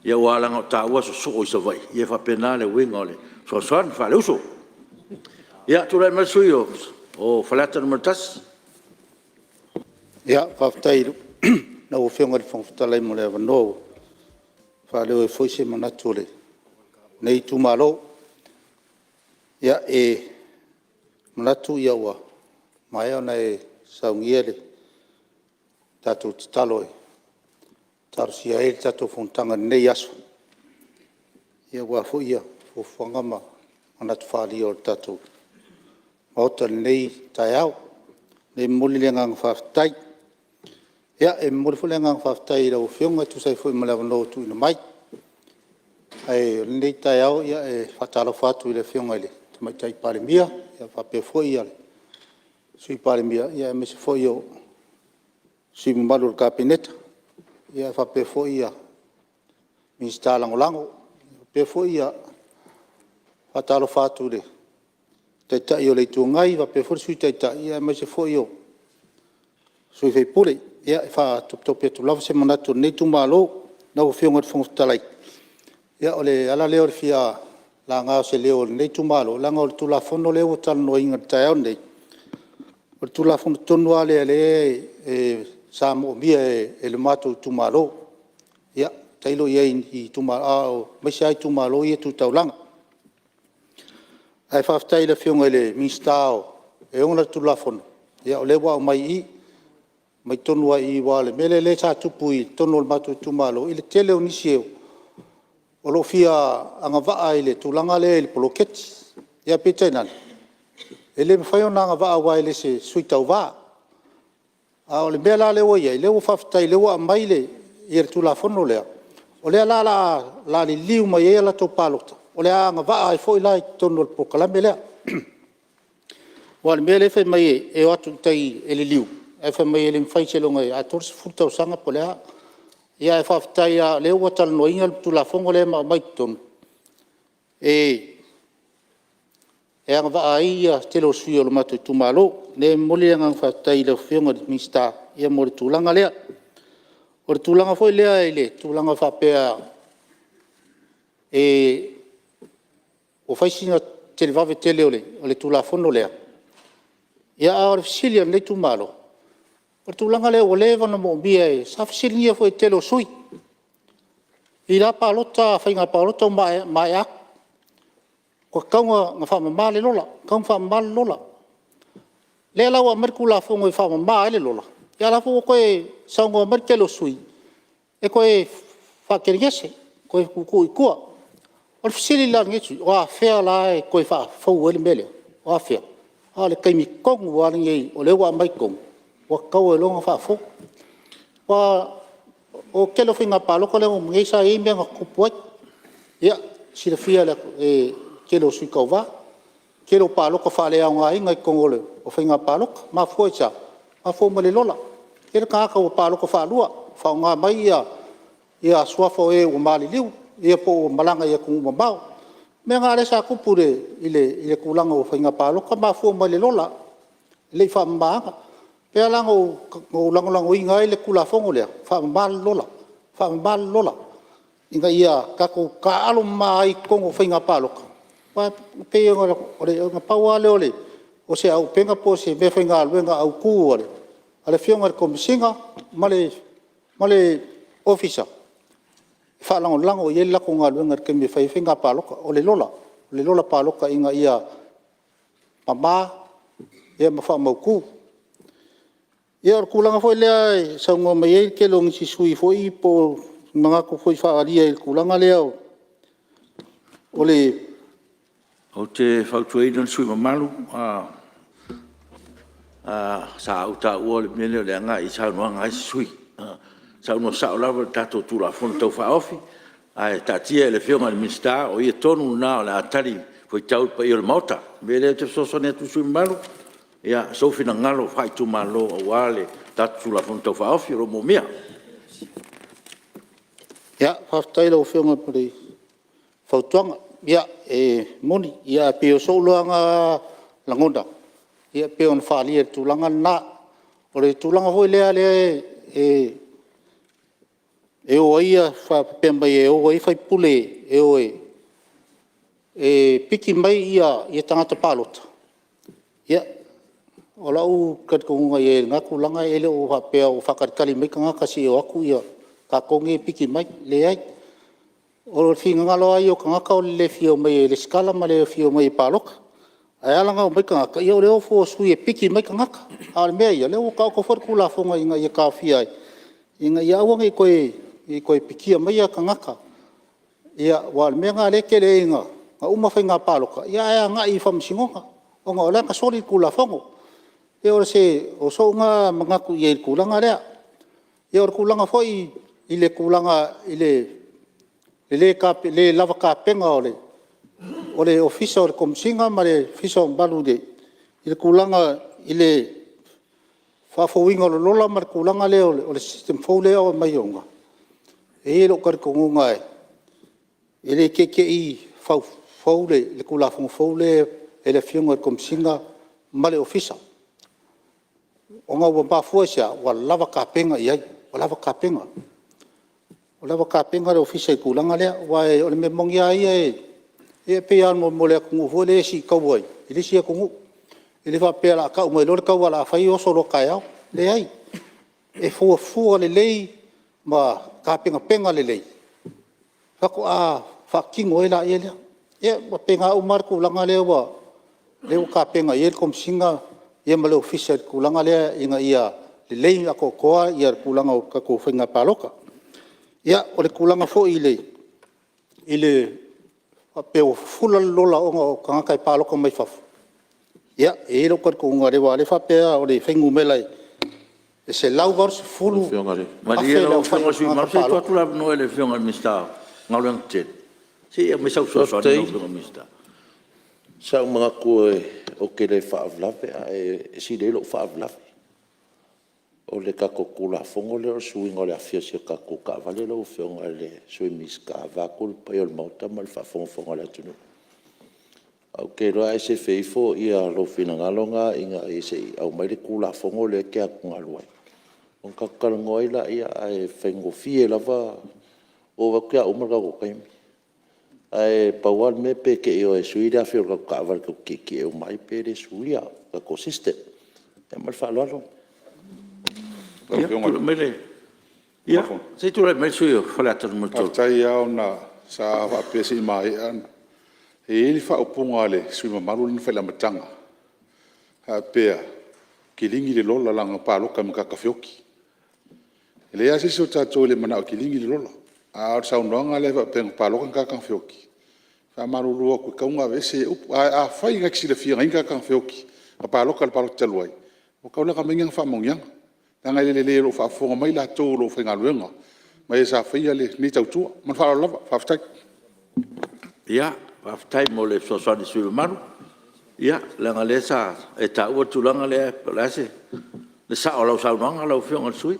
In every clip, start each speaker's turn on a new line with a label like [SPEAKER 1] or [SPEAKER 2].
[SPEAKER 1] ia ua langa o tāua so so o isa vai ia whapena le winga o le soan whale uso ia tūrai masui o whalata na martas
[SPEAKER 2] ia whaftai na o whionga le whangwhatalai mo le awano whale o e whoise manatu le nei tūmalo ia manatu ia ua mai ona e saungia le tātou titalo taru sia e tātou whontanga nei aso ia ua fu ia o whangama manatu whali o tātou maota nei tai au nei muli le ngang whaftai ia e muli fu le ngang whaftai rau whionga tu sai fu i malawa no tu ina mai ai nei tai au ia e whatalo whatu i le whionga ile mai tai pare mia ia whape fu ia le sui pare mia ia e mese fu ia sui malu le kapineta ia whape fu ia minsta lango pe fu ia whatalo whatu le tai o le tuangai whape fu sui tai ia e mese fu ia sui fei pule ia e wha top tu lava se manatu nei tu malo na o whionga whangwhatalai ia o le ala leo le fia la ngā se leo nei tu malo langa o le tu la fono leo tala no inga tai au nei o le tu la fono tonu ale e sa mo mia e le mato tu malo ia tailo ia i tu malo mai sai tu malo ia tu tau langa ai whaftai le whionga le mistao e ona tu la fono ia o le wa mai i mai tonu ai wale mele le sa tupu i tonu le mato tu malo i le tele o nisi o lo fia anga vaa i le tulanga le poloketi ia pita inan e le mwhai ona anga vaa wai le se sui tau vaa a o le mea la le o ia i le o whaftai le o mai le i le tula fono lea o le la li liu mai e la tau palota o le anga vaa i fo i lai tonu le pokalame lea wa le mea le fai mai e o atu tai e le liu e fa mai le mfai se longa a tor se futa usanga po lea ia e whaftai a leo watal no inga tu la fongo le mai ton e anga va ia telo sui o le matu tu malo ne moli anga whaftai le whionga di mista ia mo le tulanga lea o le tulanga foi lea i le tulanga whapea o whaisinga tele vave tele o le tula fono lea ia a o le fisilia le tu malo o tulanga le o leva na mo bia e sa fisilia foi telo sui i la palota fainga palota mai ak ko kaunga nga fa male lola kaung fa mal lola le la wa merkula fongo i fa male lola ya la fo ko e sango merkelo sui e ko e fa kergese ko e ku o fisilia ngetu wa fea la e ko e fa fo wel mele wa fea ale kai mi kong wa ngi o le wa mai kong wa kau e longa whafo. Wa o kelo whinga palo ko le o mngeisa e mea kupuai. Ia, sira fia le kelo sui kau wā. Kelo palo ko whale au ngā ingai kongole o whinga palo ka. Ma fua i sa. Ma fua male lola. Kera kāka o palo ko whalua. Whao ngā mai ia suafo e o mali liu. Ia po o malanga ia kungu mamau. Mea ngā resa kupure i le kulanga o whinga palo ka. Ma fua male lola. Lei wha mbaanga. Pea langa o langolango inga le kula fongo lea. Wha mbal lola. Inga ia kako ka alo mai kongo whainga paloka. Pea nga paua le ole. O se au penga po se me whainga aluenga au kuu ole. Ale whionga le komisinga male ofisa. Wha lango ye lako ngā aluenga ke me whainga paloka. O le lola paloka inga ia pama ia mawha mau kuu. Ia ar kulanga foi lea sa ngō mai e ke longi si sui foi po mga ko foi whaaria e kulanga lea o le
[SPEAKER 1] o te whautuei don sui mamalu sa au ta ua le mele le anga i sa noa ngai sui sa uno sa o lava tato tula fono tau whaofi ai tatia le whionga le minsta o ia tonu na o le atari foi tau pa i o le maota mele te sosone tu sui mamalu ia sofi na ngalo fai tu malo o wale tatu la fonto fa ofi ro momia
[SPEAKER 2] ia haftai lo whionga pari fautuanga ia moni ia peo souluanga langonda ia peo na whaalia tulanga na o le tulanga hoi lea e o ia fa pemba e o ia fai pule e o e piki mai ia tangata palota ia o lau kat ko ngai ngaku langa ele o fa pe o whakatikali mai kanga kasi o aku ia ka konge piki mai le ai o finga ngalo ai o kanga ka le fio mai le skala ma le fio mai paloka ai alanga o mai kanga ka ia o le o fo sui e piki mai kanga ka al me ia le o ka ko for kula fonga inga ia ka fia inga ia wanga i koe pikia mai a kangaka. Ia wal mea ngā leke le inga, ngā umawhai ngā pāloka. Ia ea ngā i whamsingonga, o ngā ola ka sori kula whango. Ia ora se, o so ngā mangaku i e kulanga rea. Ia ora kulanga fwoi i le kulanga i le lava ka penga o le ofisa o le komsinga ma le ofisa o mbalu de. I le kulanga i le whawhawinga o le lola ma le kulanga le o le system fau lea o mai onga. E lo kar ko ngai ele ke I fau le kula fau le ele fiunga kom singa male ofisa o nga wa ba fuasia wa lava ka penga ia wa lava ka penga le ofisa kula ngale wa o le mongia ia e pe an mo le ku vo le si ka voi ele si ku ele va pe la ka mo le ka wala fa yo solo ka ya le ai e fu le lei ma ka penga le lei. Whako wha kingo e la e lea. E wa penga o marku langa lea wa. Leo ka penga e kom singa e ma leo fisa ku langa lea inga ia le lei ako koa ia ku langa o kako whainga paloka. Ia o le ku langa fo i le peo fula lola o kangakai paloka mai fafu. Ia e lo kar ko unga rewa le whapea o le whaingu melai. E se lau vars fulu.
[SPEAKER 1] Ma dia lo fionga sui ma se tu la no ele fionga mista ngaluang tet. Si e me sau so no fionga mista.
[SPEAKER 3] Sa mga ko o ke le fa avlave e si le lo fa avlave. O le ka ko kula fongo le sui ngole afia se ka ko ka vale lo fionga le sui miska va kul pa yo mauta mal fa fongo le tunu. Au ke roa se feifo ia lo fina ngalonga inga e se au mai le kula fongo le ke aku ngalua. On ka karangoila ia e fengo fie lava o wa kia umara ko kaimi. Ai pawal me pe ke io e suida fio ka val ko ke o mai pe le suia ka ko system. E mal fa lo.
[SPEAKER 1] Ia, se tu le mai suio fala tu mo tu.
[SPEAKER 4] Tai au na sa va pesi mai an. E ili fa opunga le sui mamaru ni fa la matanga. Ha pea kilingi le lola langa paloka mka kafioki. Ele ya siso tato le mana o kilingi le lola. A sa unonga le va peng paloka ka kafioki. Fa maru ro ko kaunga vese a fa inga kisi le fia inga kafioki. A paloka le paloka telwai. O kaula ka mengang fa mongyang. Tanga le ro fa fonga mai la to lo fa ngaluenga. Mai sa fa ia le ni tautua. Man fa lava fa ftai.
[SPEAKER 1] Ia, fa ftai mo le so so di sui maru. Ia, langa le sa e ta ua tulanga le palase. Le sa o lau sa unanga lau fionga sui.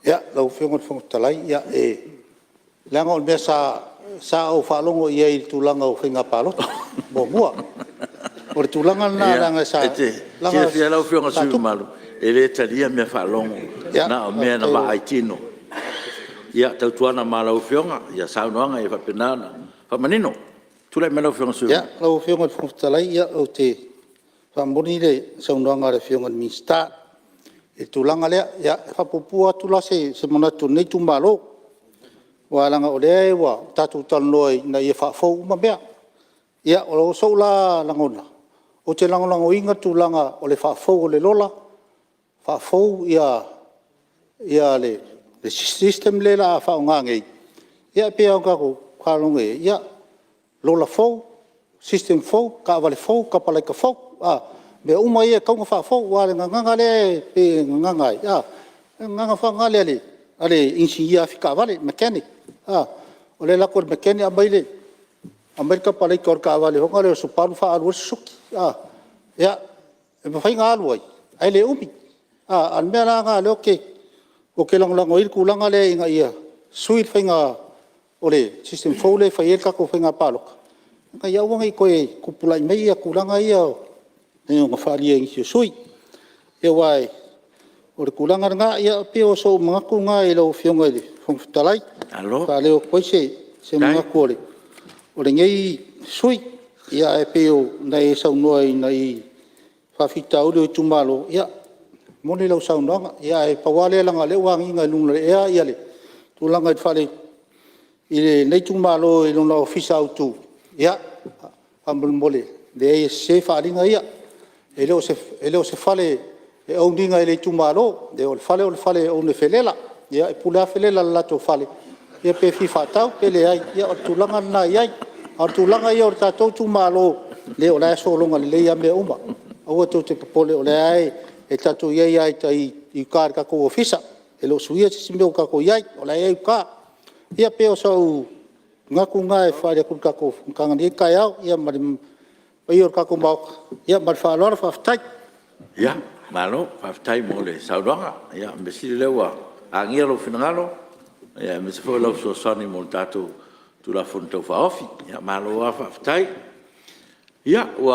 [SPEAKER 2] Ia, lau fionga talai, ia e langa o mea sa o whalongo ia I tulanga o whinga palo. Bo mua. O le tulanga na langa sa.
[SPEAKER 1] Tia fia lau fionga sui maru. E le talia mea whalongo. Na o mea na wa aitino. Ia, tau tuana ma lau fionga. Ia sa unanga e whapenana. Whamanino. Tulai me lau fionga sui.
[SPEAKER 2] Ia, lau fionga talai, ia o te whamoni le sa unanga le fionga mista. E tulanga lea, ia, whapupua tula se monatu nei tu malo. Wa langa o lea wa tatu taloi na ia whafau mabea. Ia, o so la langona. O te langolango inga tulanga o le whafau o le lola. Whafau ia le system le la whaungangei. Ia pia o kako whalonge, ia, lola fau, system fau, ka wale fau, ka palaika fau. Me uma ia kaunga whafau, wale nganga le pe nganga. Nganga whangale ale. Ale insinia fika wale, mechanic. O le lako le mechanic amaile. Amerika palaika or ka wale. Honga le suparu wha alua suki. Ia, e mawhainga aluai. Ai le umi. An mea nga le oke. O ke langolango il kulanga le inga ia. Suit whainga o le system fau le whai kako whainga paloka. Nga ia wanga I koe kupulai mei ia kulanga ia. E o ngawhalia I sui. E wai, o le kulanga nga ia peo so mga ku nga I lau fionga fonfutalai.
[SPEAKER 1] Alo.
[SPEAKER 2] Fa leo koe se mga kore. O le ngei sui, ia e peo na e saunoa i na i whawhita uri o tumalo, ia, mone lau saunoanga, ia e pawale langa le wangi ngai lunga le ea ia le. Tūlanga i whale, i le nei tumalo i luna o fisa au tū, ia, ambul mole, le e se wharinga ia, e leo se whale, e au ninga i le tumalo, le o le whale o ne whelela, ia, e pulea whelela lato whale, ia pe whiwhatau, pe le ai, ia, o tūlanga na iai, o tūlanga ia o le tātou tumalo, le o lai solonga le leia mea uma, au atu te papole o le ai, e tātou iai ai ta i kāre kako o fisa, e lo suia te simeo kako iai, o lai ai kā, ia pe o sau ngaku ngā e whaere kuru kako kangani e kai au, ia mari pai o kako mauka, ia mari whaaloara whawhtai.
[SPEAKER 1] Ia, malo, whawhtai mo le sauronga, ia, me siri leua, a ngia lo whinangalo, ia, me se fo lau so sani mo le tātou tū la whunu tau whaofi, ia, malo a whawhtai, ia, ua